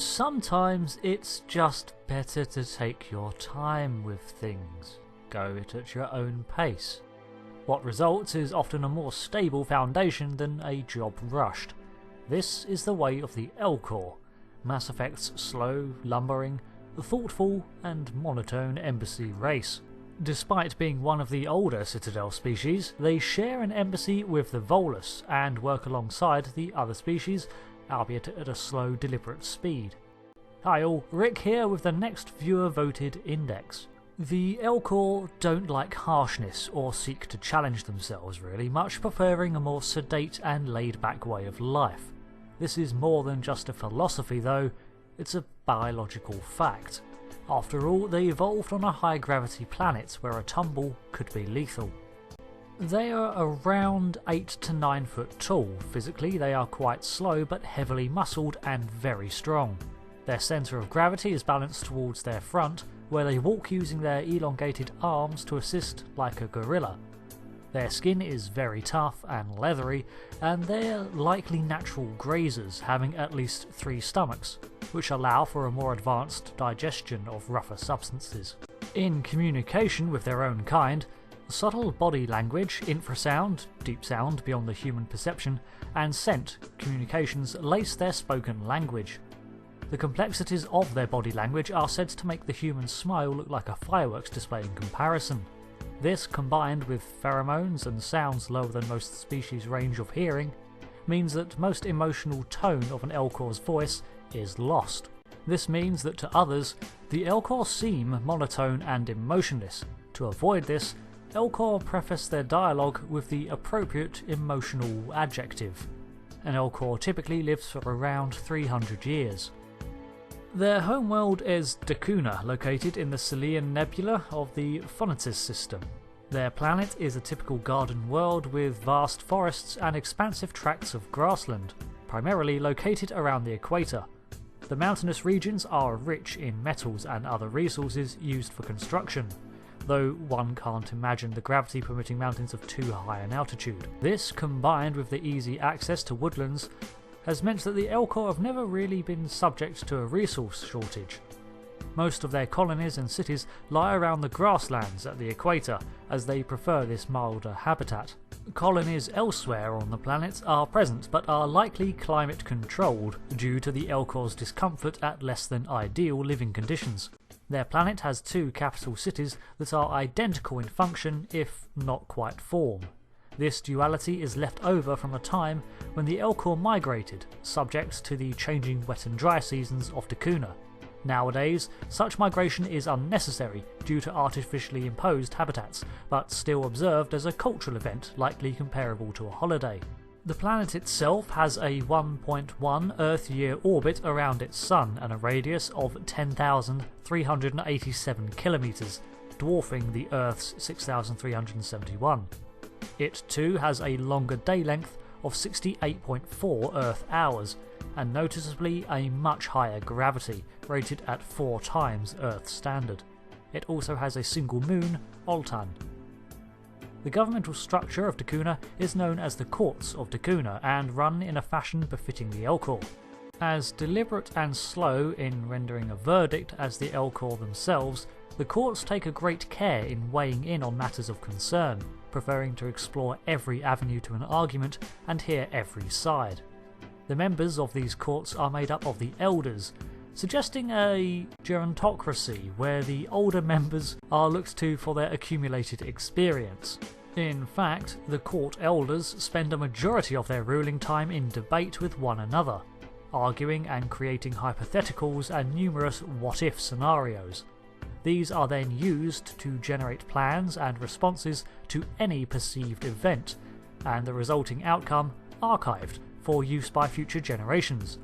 Sometimes it's just better to take your time with things, go it at your own pace. What results is often a more stable foundation than a job rushed. This is the way of the Elcor, Mass Effect's slow, lumbering, thoughtful and monotone embassy race. Despite being one of the older Citadel species, they share an embassy with the Volus and work alongside the other species, albeit at a slow, deliberate speed. Hi all, Rick here with the next viewer-voted index. The Elcor don't like harshness or seek to challenge themselves really, much preferring a more sedate and laid-back way of life. This is more than just a philosophy though, it's a biological fact. After all, they evolved on a high-gravity planet where a tumble could be lethal. They are around 8 to 9 foot tall. Physically they are quite slow but heavily muscled and very strong. Their centre of gravity is balanced towards their front, where they walk using their elongated arms to assist like a gorilla. Their skin is very tough and leathery, and they're likely natural grazers, having at least 3 stomachs, which allow for a more advanced digestion of rougher substances. In communication with their own kind, subtle body language, infrasound, deep sound beyond the human perception, and scent communications lace their spoken language. The complexities of their body language are said to make the human smile look like a fireworks display in comparison. This, combined with pheromones and sounds lower than most species' range of hearing, means that most emotional tone of an Elcor's voice is lost. This means that to others, the Elcor seem monotone and emotionless. To avoid this, Elcor preface their dialogue with the appropriate emotional adjective. An Elcor typically lives for around 300 years. Their homeworld is Dekuuna, located in the Celian Nebula of the Phonetis system. Their planet is a typical garden world with vast forests and expansive tracts of grassland, primarily located around the equator. The mountainous regions are rich in metals and other resources used for construction, though one can't imagine the gravity permitting mountains of too high an altitude. This, combined with the easy access to woodlands, has meant that the Elcor have never really been subject to a resource shortage. Most of their colonies and cities lie around the grasslands at the equator, as they prefer this milder habitat. Colonies elsewhere on the planet are present but are likely climate controlled due to the Elcor's discomfort at less than ideal living conditions. Their planet has 2 capital cities that are identical in function if not quite form. This duality is left over from a time when the Elcor migrated, subject to the changing wet and dry seasons of Dekuuna. Nowadays, such migration is unnecessary due to artificially imposed habitats, but still observed as a cultural event likely comparable to a holiday. The planet itself has a 1.1 Earth-year orbit around its Sun and a radius of 10,387 kilometres, dwarfing the Earth's 6,371. It too has a longer day length of 68.4 Earth hours, and noticeably a much higher gravity, rated at 4 times Earth standard. It also has a single moon, Oltan. The governmental structure of Dekuuna is known as the Courts of Dekuuna and run in a fashion befitting the Elcor. As deliberate and slow in rendering a verdict as the Elcor themselves, the courts take a great care in weighing in on matters of concern, preferring to explore every avenue to an argument and hear every side. The members of these courts are made up of the Elders, suggesting a gerontocracy where the older members are looked to for their accumulated experience. In fact, the court elders spend a majority of their ruling time in debate with one another, arguing and creating hypotheticals and numerous what-if scenarios. These are then used to generate plans and responses to any perceived event, and the resulting outcome archived for use by future generations.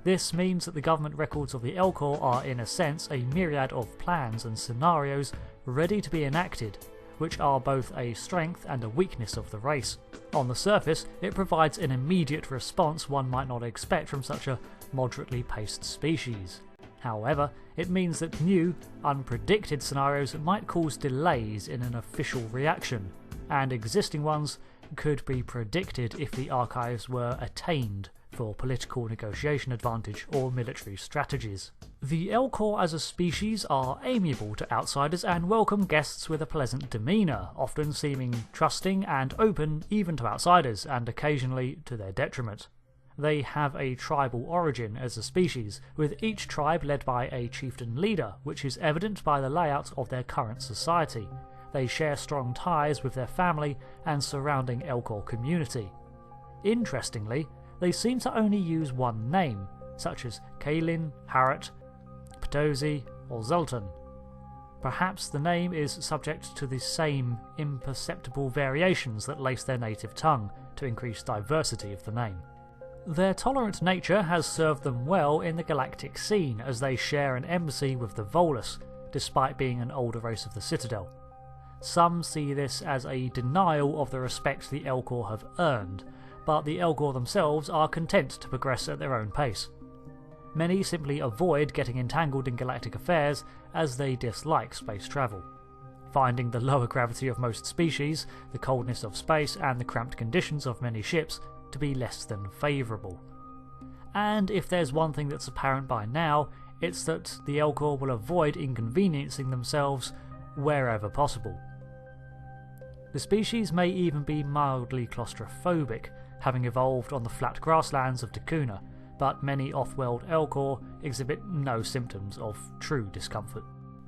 This means that the government records of the Elcor are in a sense a myriad of plans and scenarios ready to be enacted, which are both a strength and a weakness of the race. On the surface, it provides an immediate response one might not expect from such a moderately paced species. However, it means that new, unpredicted scenarios might cause delays in an official reaction, and existing ones could be predicted if the archives were attained for political negotiation advantage or military strategies. The Elcor as a species are amiable to outsiders and welcome guests with a pleasant demeanour, often seeming trusting and open even to outsiders and occasionally to their detriment. They have a tribal origin as a species, with each tribe led by a chieftain leader, which is evident by the layout of their current society. They share strong ties with their family and surrounding Elcor community. Interestingly, they seem to only use one name, such as Kaelin, Harrot, Ptosi, or Zoltan. Perhaps the name is subject to the same imperceptible variations that lace their native tongue to increase diversity of the name. Their tolerant nature has served them well in the galactic scene, as they share an embassy with the Volus, despite being an older race of the Citadel. Some see this as a denial of the respect the Elcor have earned, but the Elcor themselves are content to progress at their own pace. Many simply avoid getting entangled in galactic affairs as they dislike space travel, finding the lower gravity of most species, the coldness of space, and the cramped conditions of many ships to be less than favourable. And if there's one thing that's apparent by now, it's that the Elcor will avoid inconveniencing themselves wherever possible. The species may even be mildly claustrophobic, having evolved on the flat grasslands of Dekuuna, but many off-world Elcor exhibit no symptoms of true discomfort.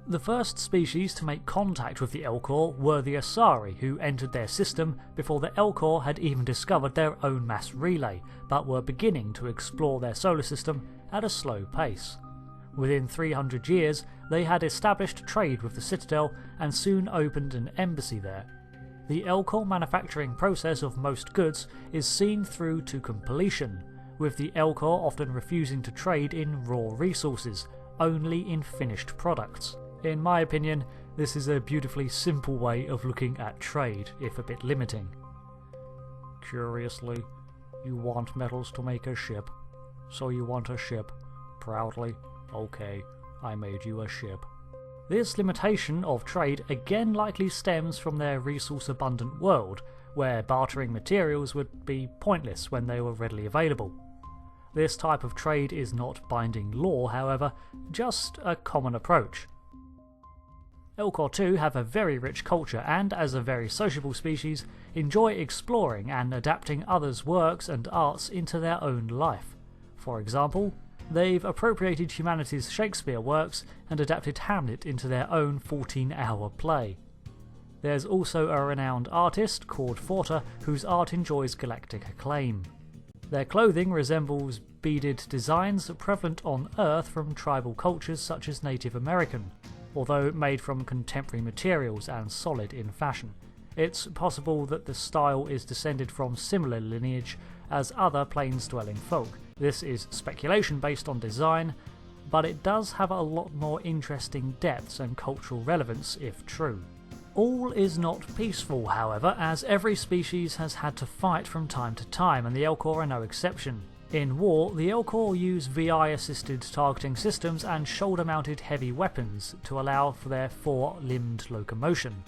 The first species to make contact with the Elcor were the Asari, who entered their system before the Elcor had even discovered their own mass relay, but were beginning to explore their solar system at a slow pace. Within 300 years, they had established trade with the Citadel and soon opened an embassy there. The Elcor manufacturing process of most goods is seen through to completion, with the Elcor often refusing to trade in raw resources, only in finished products. In my opinion, this is a beautifully simple way of looking at trade, if a bit limiting. Curiously, you want metals to make a ship, so you want a ship. Proudly, okay, I made you a ship. This limitation of trade again likely stems from their resource-abundant world, where bartering materials would be pointless when they were readily available. This type of trade is not binding law, however, just a common approach. Elcor too have a very rich culture and, as a very sociable species, enjoy exploring and adapting others' works and arts into their own life. For example, they've appropriated humanity's Shakespeare works and adapted Hamlet into their own 14-hour play. There's also a renowned artist called Forta whose art enjoys galactic acclaim. Their clothing resembles beaded designs prevalent on Earth from tribal cultures such as Native American, although made from contemporary materials and solid in fashion. It's possible that the style is descended from similar lineage as other plains-dwelling folk. This is speculation based on design, but it does have a lot more interesting depths and cultural relevance if true. All is not peaceful, however, as every species has had to fight from time to time, and the Elcor are no exception. In war, the Elcor use VI-assisted targeting systems and shoulder-mounted heavy weapons to allow for their four-limbed locomotion.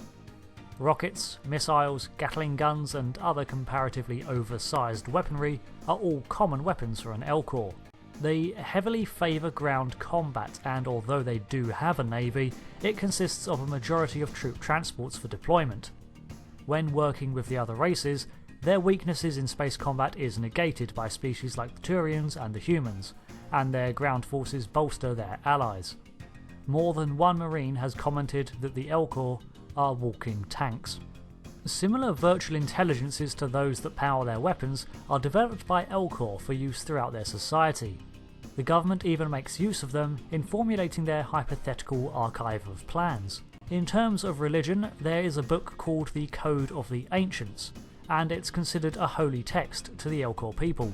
Rockets, missiles, Gatling guns and other comparatively oversized weaponry are all common weapons for an Elcor. They heavily favour ground combat, and although they do have a navy, it consists of a majority of troop transports for deployment. When working with the other races, their weaknesses in space combat is negated by species like the Turians and the humans, and their ground forces bolster their allies. More than one Marine has commented that the Elcor are walking tanks. Similar virtual intelligences to those that power their weapons are developed by Elcor for use throughout their society. The government even makes use of them in formulating their hypothetical archive of plans. In terms of religion, there is a book called the Code of the Ancients, and it's considered a holy text to the Elcor people.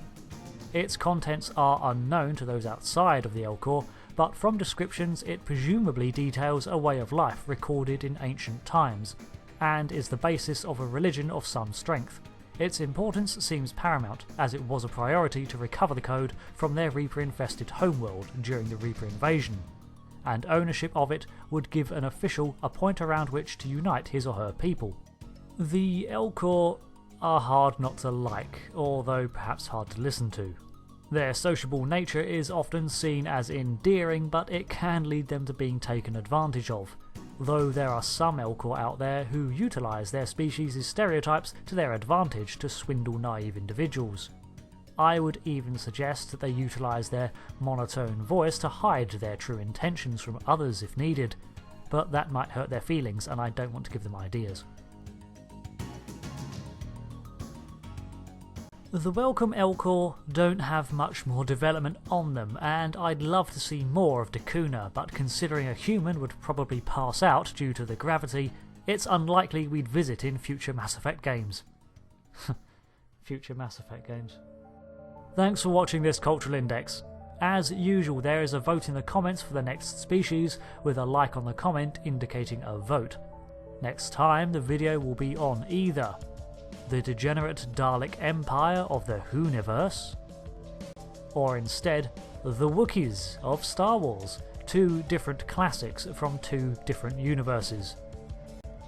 Its contents are unknown to those outside of the Elcor, but from descriptions it presumably details a way of life recorded in ancient times, and is the basis of a religion of some strength. Its importance seems paramount, as it was a priority to recover the code from their Reaper-infested homeworld during the Reaper invasion, and ownership of it would give an official a point around which to unite his or her people. The Elcor are hard not to like, although perhaps hard to listen to. Their sociable nature is often seen as endearing, but it can lead them to being taken advantage of, though there are some Elcor out there who utilise their species' stereotypes to their advantage to swindle naive individuals. I would even suggest that they utilise their monotone voice to hide their true intentions from others if needed, but that might hurt their feelings and I don't want to give them ideas. The welcome Elcor don't have much more development on them, and I'd love to see more of Dekuuna, but considering a human would probably pass out due to the gravity, it's unlikely we'd visit in future Mass Effect games. Future Mass Effect games. Thanks for watching this Cultural Index. As usual, there is a vote in the comments for the next species, with a like on the comment indicating a vote. Next time the video will be on either the degenerate Dalek Empire of the Whoniverse, or instead the Wookiees of Star Wars, two different classics from two different universes.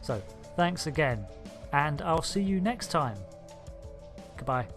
So, thanks again, and I'll see you next time. Goodbye.